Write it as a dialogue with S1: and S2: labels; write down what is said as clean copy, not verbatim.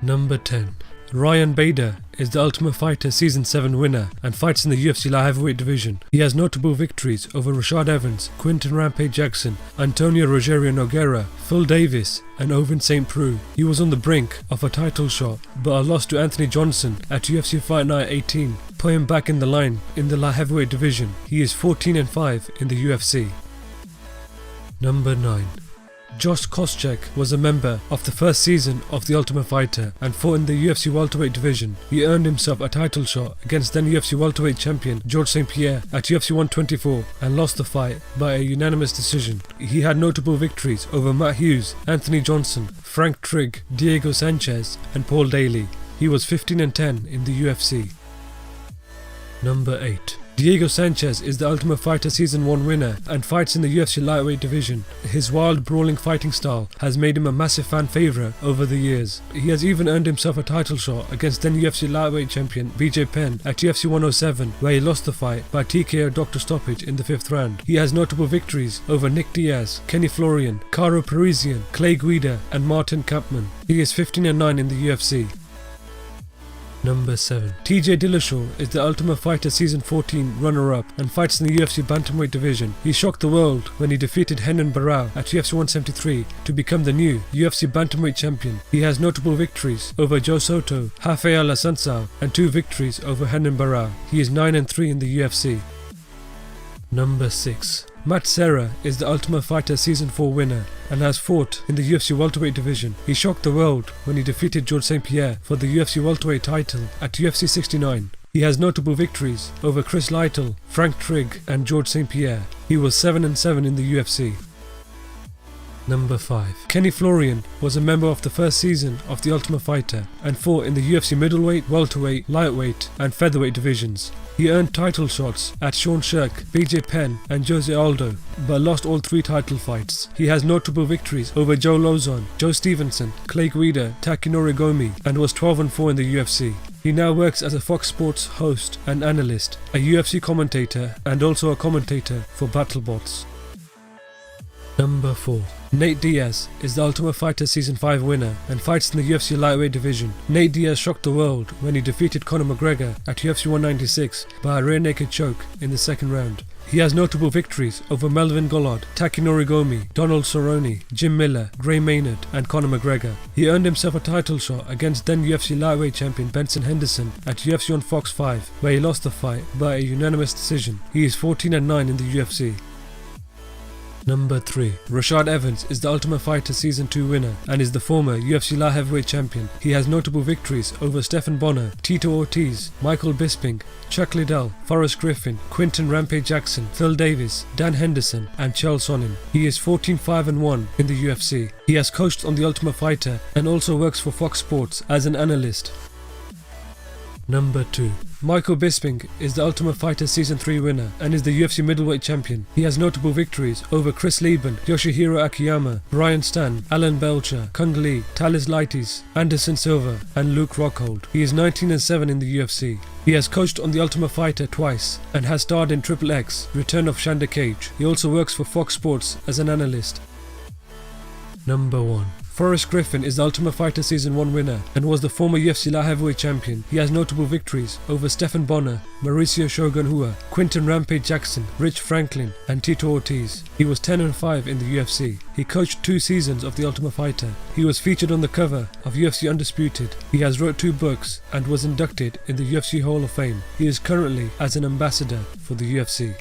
S1: Number 10. Ryan Bader is the Ultimate Fighter Season 7 winner and fights in the UFC light heavyweight division. He has notable victories over Rashad Evans, Quinton Rampage Jackson, Antonio Rogerio Nogueira, Phil Davis and Ovince St. Preux. He was on the brink of a title shot but a loss to Anthony Johnson at UFC Fight Night 18 put him back in the line in the light heavyweight division. He is 14-5 in the UFC. Number 9. Josh Koscheck was a member of the first season of The Ultimate Fighter and fought in the UFC welterweight division. He earned himself a title shot against then UFC welterweight champion Georges St. Pierre at UFC 124 and lost the fight by a unanimous decision. He had notable victories over Matt Hughes, Anthony Johnson, Frank Trigg, Diego Sanchez and Paul Daly. He was 15-10 in the UFC. Number 8. Diego Sanchez is the Ultimate Fighter Season 1 winner and fights in the UFC lightweight division. His wild, brawling fighting style has made him a massive fan favourite over the years. He has even earned himself a title shot against then UFC lightweight champion BJ Penn at UFC 107, where he lost the fight by TKO doctor stoppage in the 5th round. He has notable victories over Nick Diaz, Kenny Florian, Caro Parisian, Clay Guida and Martin Kampmann. He is 15-9 in the UFC. Number 7. TJ Dillashaw is the Ultimate Fighter Season 14 runner-up and fights in the UFC bantamweight division. He shocked the world when he defeated Renan Barão at UFC 173 to become the new UFC bantamweight champion. He has notable victories over Joe Soto, Rafael Assunção and 2 victories over Renan Barão. He is 9-3 in the UFC. Number 6. Matt Serra is the Ultimate Fighter Season 4 winner and has fought in the UFC welterweight division. He shocked the world when he defeated Georges St. Pierre for the UFC welterweight title at UFC 69. He has notable victories over Chris Lytle, Frank Trigg and Georges St. Pierre. He was 7-7 in the UFC. Number 5. Kenny Florian was a member of the first season of The Ultimate Fighter and fought in the UFC middleweight, welterweight, lightweight and featherweight divisions. He earned title shots at Sean Sherk, BJ Penn and Jose Aldo, but lost all 3 title fights. He has notable victories over Joe Lauzon, Joe Stevenson, Clay Guida, Takanori Gomi and was 12-4 in the UFC. He now works as a Fox Sports host and analyst, a UFC commentator and also a commentator for BattleBots. Number 4. Nate Diaz is the Ultimate Fighter Season 5 winner and fights in the UFC lightweight division. Nate Diaz shocked the world when he defeated Conor McGregor at UFC 196 by a rear naked choke in the 2nd round. He has notable victories over Melvin Gollard, Takanori Gomi, Donald Cerrone, Jim Miller, Gray Maynard and Conor McGregor. He earned himself a title shot against then UFC lightweight champion Benson Henderson at UFC on Fox 5, where he lost the fight by a unanimous decision. He is 14-9 in the UFC. Number 3. Rashad Evans is the Ultimate Fighter Season 2 winner and is the former UFC light heavyweight champion. He has notable victories over Stephan Bonner, Tito Ortiz, Michael Bisping, Chuck Liddell, Forrest Griffin, Quinton Rampage Jackson, Phil Davis, Dan Henderson and Chael Sonnen. He is 14-5-1 in the UFC. He has coached on The Ultimate Fighter and also works for Fox Sports as an analyst. Number 2. Michael Bisping is the Ultimate Fighter Season 3 winner and is the UFC middleweight champion. He has notable victories over Chris Lieben, Yoshihiro Akiyama, Brian Stann, Alan Belcher, Kung Lee, Talis Laitis, Anderson Silva and Luke Rockhold. He is 19-7 in the UFC. He has coached on The Ultimate Fighter twice and has starred in Triple X, Return of Shanda Cage. He also works for Fox Sports as an analyst. Number 1. Forrest Griffin is the Ultimate Fighter Season 1 winner and was the former UFC light heavyweight champion. He has notable victories over Stephan Bonner, Mauricio Shogun Rua, Quinton Rampage Jackson, Rich Franklin and Tito Ortiz. He was 10-5 in the UFC. He coached 2 seasons of The Ultimate Fighter. He was featured on the cover of UFC Undisputed. He has wrote 2 books and was inducted in the UFC Hall of Fame. He is currently as an ambassador for the UFC.